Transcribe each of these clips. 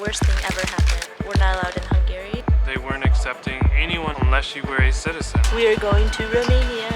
worst thing ever happened. We're not allowed in Hungary. They weren't accepting anyone unless you were a citizen. We are going to Romania.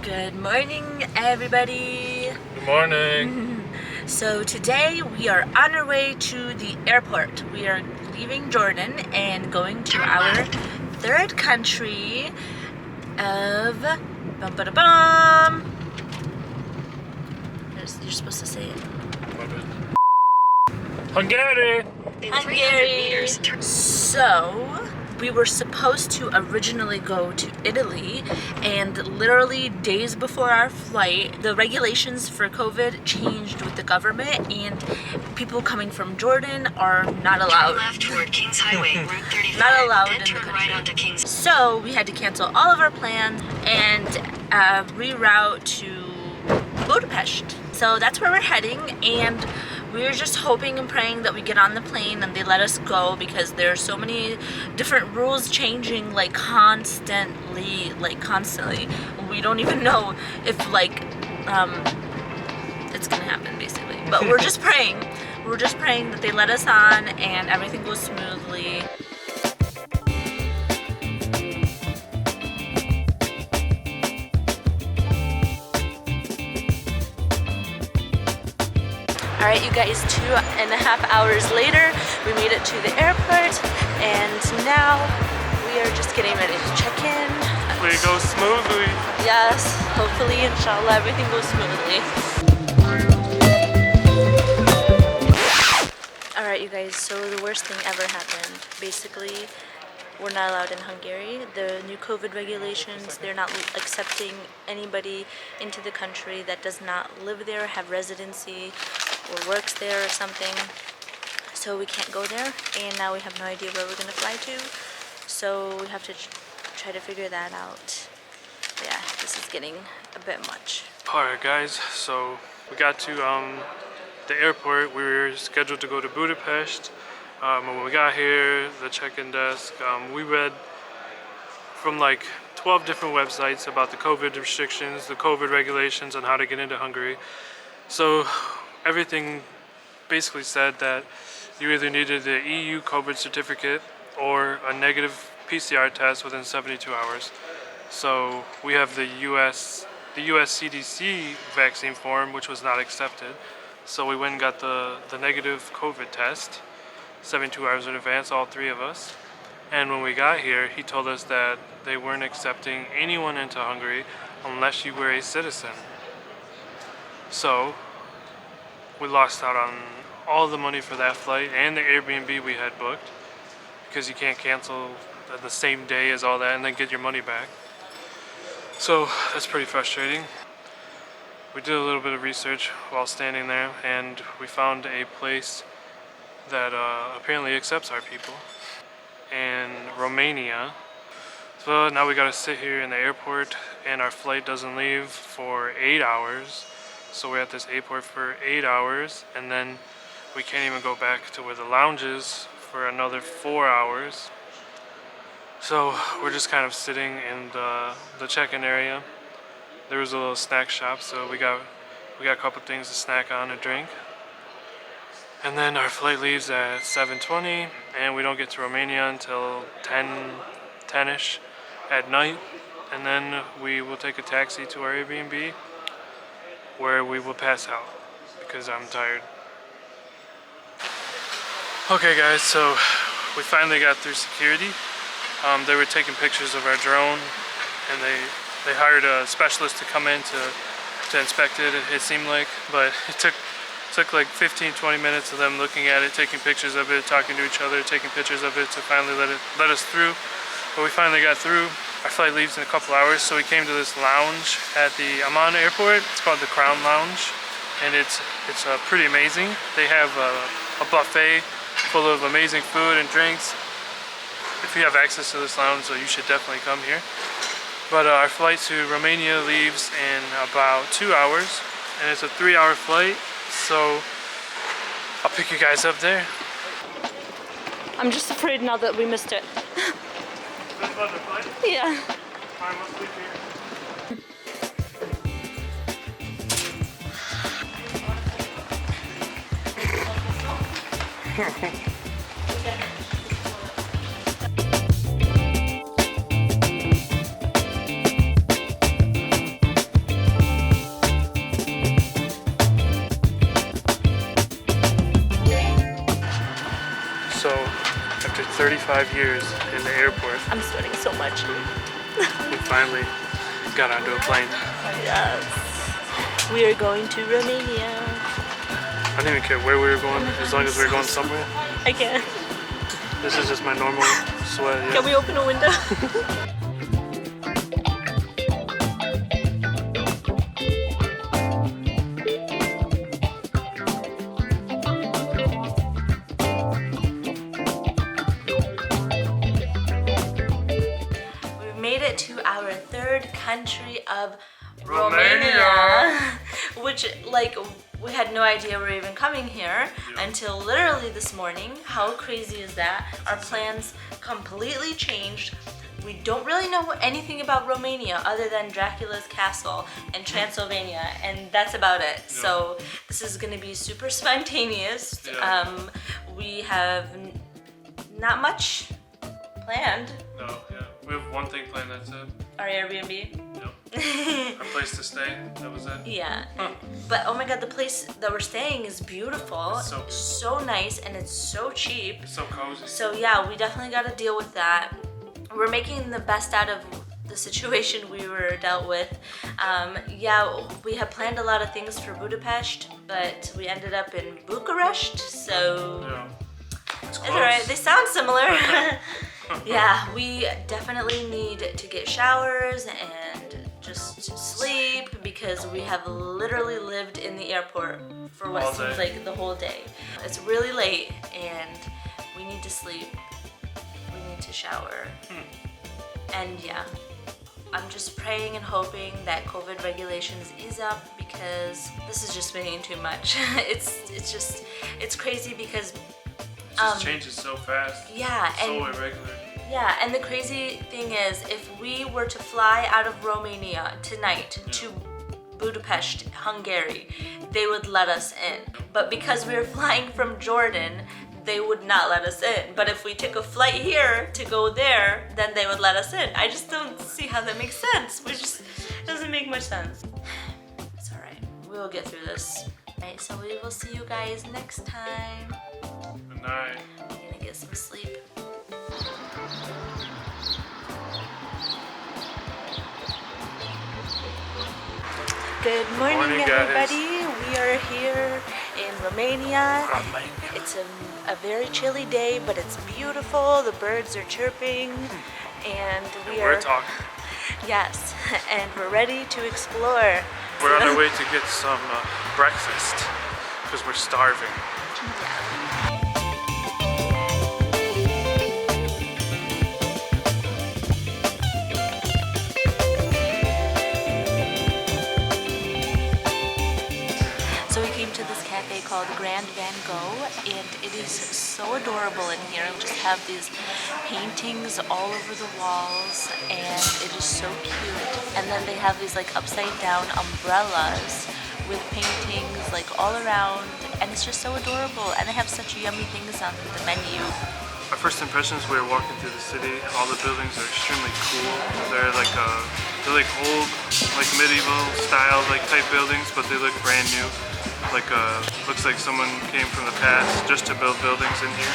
Good morning, everybody. Good morning. So today we are on our way to the airport. We are leaving Jordan and going to our third country of You're supposed to say it. Hungary! Hungary! So, we were supposed to originally go to Italy, and literally days before our flight, the regulations for COVID changed with the government, and people coming from Jordan are not allowed. Turn left toward Kings Highway, Route 35. Not allowed then in the turn country. right onto Kings. So we had to cancel all of our plans and reroute to Budapest. So that's where we're heading, and we're just hoping and praying that we get on the plane and they let us go, because there are so many different rules changing constantly. We don't even know if it's gonna happen, basically. But we're just praying. We're just praying that they let us on and everything goes smoothly. Alright, you guys, 2.5 hours later, we made it to the airport, and now we are just getting ready to check in. Hopefully it goes smoothly. Yes, hopefully, inshallah, everything goes smoothly. Alright, you guys, so the worst thing ever happened. Basically, we're not allowed in Hungary. The new COVID regulations, they're not accepting anybody into the country that does not live there, have residency, or works there or something. So we can't go there, and now we have no idea where we're gonna fly to. So we have to try to figure that out. Yeah, this is getting a bit much. Alright guys, so we got to the airport. We were scheduled to go to Budapest. When we got here, the check-in desk, we read from 12 different websites about the COVID restrictions, the COVID regulations, and how to get into Hungary. So everything basically said that you either needed the EU COVID certificate or a negative PCR test within 72 hours. So we have the US CDC vaccine form, which was not accepted. So we went and got the negative COVID test 72 hours in advance, all three of us. And when we got here, he told us that they weren't accepting anyone into Hungary unless you were a citizen. So we lost out on all the money for that flight and the Airbnb we had booked, because you can't cancel the same day as all that and then get your money back. So that's pretty frustrating. We did a little bit of research while standing there, and we found a place that apparently accepts our people in Romania. So now we gotta sit here in the airport, and our flight doesn't leave for 8 hours. So we're at this airport for 8 hours, and then we can't even go back to where the lounge is for another 4 hours. So we're just kind of sitting in the check-in area. There was a little snack shop, so we got a couple things to snack on and drink. And then our flight leaves at 7:20, and we don't get to Romania until 10-ish at night. And then we will take a taxi to our Airbnb, where we will pass out because I'm tired. Okay guys, so we finally got through security. They were taking pictures of our drone, and they hired a specialist to come in to inspect it, it seemed like, but it took like 15-20 minutes of them looking at it, taking pictures of it, talking to each other, taking pictures of it to finally let us through. But we finally got through. Our flight leaves in a couple hours, so we came to this lounge at the Amman airport. It's called the Crown Lounge, and it's pretty amazing. They have a buffet full of amazing food and drinks. If you have access to this lounge, so you should definitely come here. But our flight to Romania leaves in about 2 hours, and it's a 3-hour flight. So I'll pick you guys up there. I'm just afraid now that we missed it. This was the flight? Yeah. Alright, let's leave here. So, after 35 years in the airport, I'm sweating so much. we finally got onto a plane. Yes. We are going to Romania. I don't even care where we were going, as long as we were going somewhere. I can't. This is just my normal sweat. Yeah. Can we open a window? We made it to our third country of Romania. Which, like, we had no idea we were even coming here until literally this morning. How crazy is that? Our plans completely changed. We don't really know anything about Romania other than Dracula's castle and Transylvania, and that's about it. Yeah. So this is going to be super spontaneous. Yeah. We have not much planned. No, yeah. We have one thing planned, that's it. Our Airbnb. Yep. Our place to stay, that was it. Yeah. But oh my god, the place that we're staying is beautiful. It's so good. So nice, and it's so cheap. It's so cozy. So yeah, we definitely got to deal with that. We're making the best out of the situation we were dealt with. Yeah, we had planned a lot of things for Budapest, but we ended up in Bucharest, so Yeah. it's alright. They sound similar. Yeah, we definitely need to get showers and just sleep because we have literally lived in the airport for what seems like the whole day. It's really late and we need to sleep. We need to shower. And yeah, I'm just praying and hoping that COVID regulations ease up because this is just being too much. It's crazy because It just changes so fast. yeah, So and irregular. yeah, and the crazy thing is, if we were to fly out of Romania tonight to Budapest, Hungary, they would let us in. But because we were flying from Jordan, they would not let us in. But if we took a flight here to go there, then they would let us in. I just don't see how that makes sense. It doesn't make much sense. It's alright. We'll get through this. Alright, so we will see you guys next time. Good night. I'm gonna get some sleep. Good morning, Guys. everybody. We are here in Romania. It's a very chilly day, but it's beautiful. The birds are chirping, and We're talking. Yes, and we're ready to explore. We're on our way to get some breakfast because we're starving. So we came to this cafe called Grand Van Gogh, and it is so adorable in here. We just have these paintings all over the walls, and it is so cute. And then they have these like upside down umbrellas with paintings like all around, and it's just so adorable. And they have such yummy things on the menu. Our first impressions, we were walking through the city. All the buildings are extremely cool. They're like old, like medieval style like type buildings, but they look brand new. Looks like someone came from the past just to build buildings in here.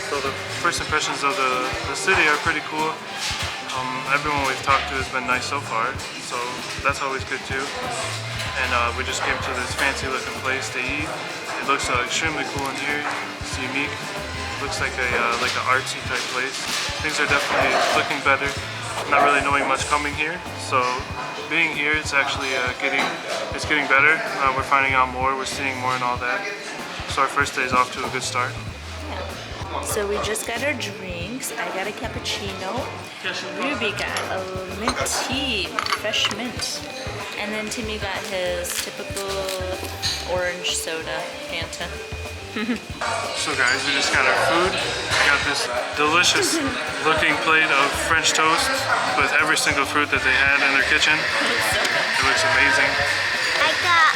So the first impressions of the city are pretty cool. Everyone we've talked to has been nice so far, so that's always good too. And we just came to this fancy looking place to eat. It looks extremely cool in here. It's unique. Looks like an artsy type place. Things are definitely looking better. Not really knowing much coming here, so being here, it's actually getting better. We're finding out more. We're seeing more and all that. So our first day is off to a good start. So we just got our drinks. I got a cappuccino. Ruby got a mint tea, fresh mint. And then Timmy got his typical orange soda, Fanta. So guys, we just got our food. We got this delicious looking plate of French toast with every single fruit that they had in their kitchen. It looks amazing. I got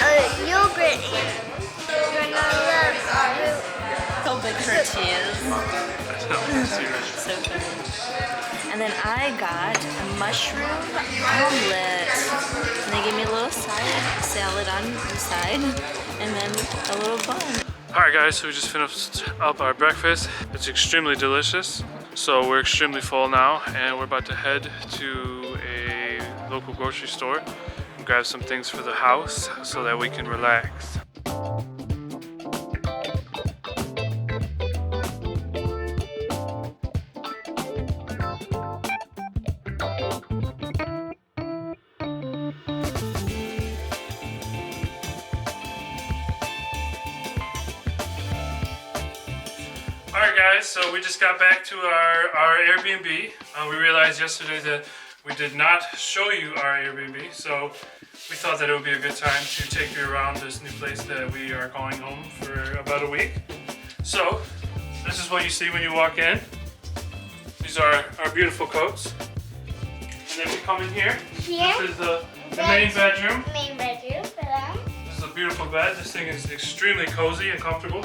a yogurt and granola tease. So funny. And then I got a mushroom omelet. And they gave me a little salad on the side, and then a little bun. Alright guys, so we just finished up our breakfast. It's extremely delicious. So we're extremely full now, and we're about to head to a local grocery store and grab some things for the house so that we can relax. Alright guys, so we just got back to our Airbnb. We realized yesterday that we did not show you our Airbnb, so we thought that it would be a good time to take you around this new place that we are calling home for about a week. So, this is what you see when you walk in. These are our beautiful coats. And then we come in here. This is the main bedroom. Main bedroom for them. This is a beautiful bed. This thing is extremely cozy and comfortable.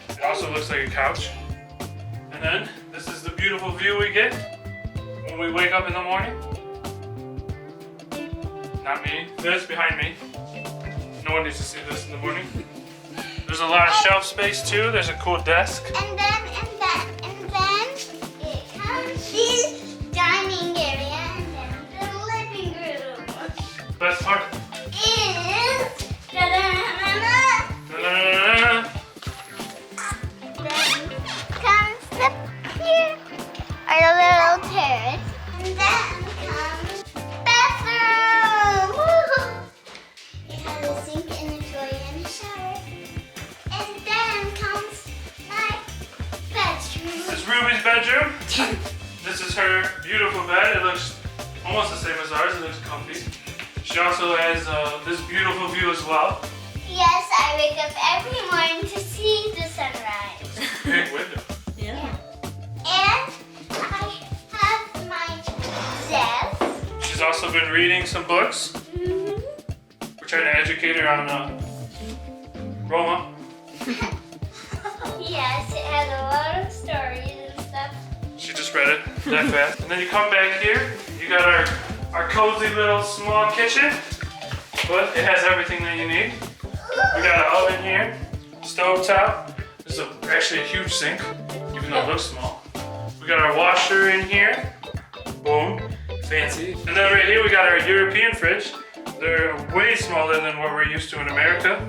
It also looks like a couch. And then this is the beautiful view we get when we wake up in the morning. Not me. This behind me. No one needs to see this in the morning. There's a lot of shelf space too. There's a cool desk. And then it comes this dining area and then the living room. Best part. Is comes up here are the little terrace, and then comes bathroom. Woo! It has a sink and a toilet and a shower, and then comes my bedroom. This is Ruby's bedroom. This is her beautiful bed. It looks almost the same as ours. It looks comfy. She also has this beautiful view as well. Yes, I wake up every morning to see the sunrise. Big window. Yeah. And I have my desk. She's also been reading some books. Mhm. We're trying to educate her on Roma. Yes, it has a lot of stories and stuff. She just read it that fast. And then you come back here, you got our cozy little small kitchen, but it has everything that you need. We got an oven here, stove top. This is actually a huge sink, even though it looks small. We got our washer in here. Boom, fancy. And then right here we got our European fridge. They're way smaller than what we're used to in America.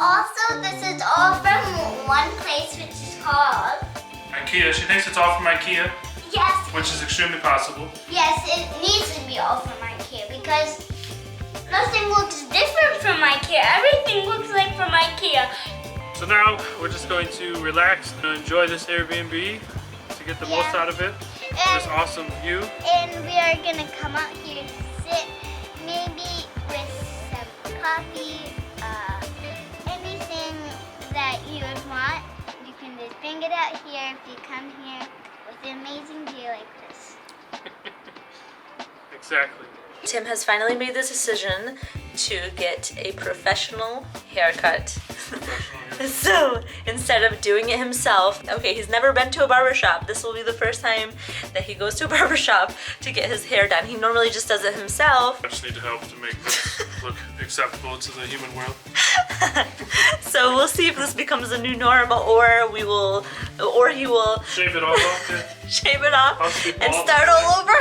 Also, this is all from one place, which is called... IKEA. She thinks it's all from IKEA, Yes, which is extremely possible. yes, it needs to be all from IKEA because nothing looks different from IKEA. Everything looks like from IKEA. So now we're just going to relax and enjoy this Airbnb to get the most out of it. This awesome view. And we are gonna come out here to sit, maybe with some coffee, anything that you would want. You can just bring it out here if you come here with an amazing view like this. Exactly. Tim has finally made the decision to get a professional haircut. So instead of doing it himself, okay, he's never been to a barbershop. This will be the first time that he goes to a barbershop to get his hair done. He normally just does it himself. I just need help to make this look acceptable to the human world. So we'll see if this becomes a new norm, or he will Shave it all off. Yeah. shave it off I'll skip and all. start all over.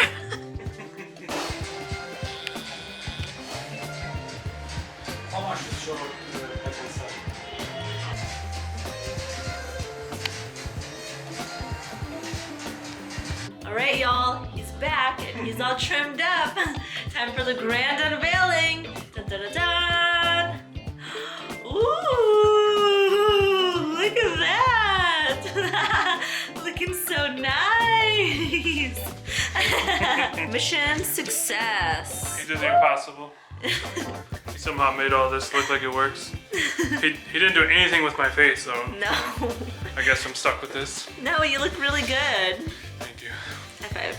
How much is your All right, y'all, he's back and he's all trimmed up. Time for the grand unveiling. Dun, dun, dun, dun. Ooh, look at that. Looking so nice. Mission success. He did the impossible. He somehow made all this look like it works. He didn't do anything with my face, so No. I guess I'm stuck with this. No, you look really good. Thank you. High five.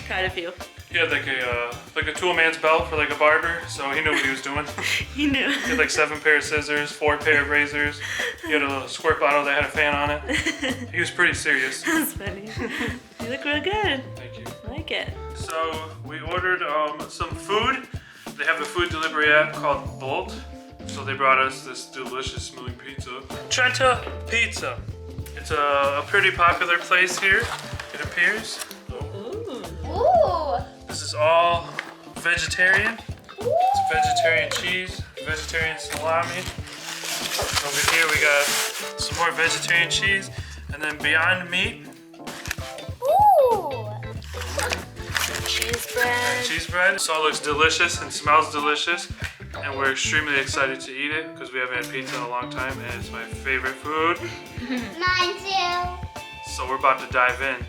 Proud of you. He had like a tool man's belt for like a barber, so he knew what he was doing. You knew. He had like 7 pair of scissors, 4 pair of razors. He had a little squirt bottle that had a fan on it. He was pretty serious. That's funny. You look real good. Thank you. I like it. So we ordered some food. They have a food delivery app called Bolt. So they brought us this delicious smelling pizza. Trenta Pizza. It's a pretty popular place here, it appears. Ooh. This is all vegetarian. It's vegetarian cheese, vegetarian salami. Over here we got some more vegetarian cheese, and then Beyond Meat. Ooh. Cheese bread. Cheese bread. This all looks delicious and smells delicious, and we're extremely excited to eat it because we haven't had pizza in a long time, and it's my favorite food. Mine too. So we're about to dive in.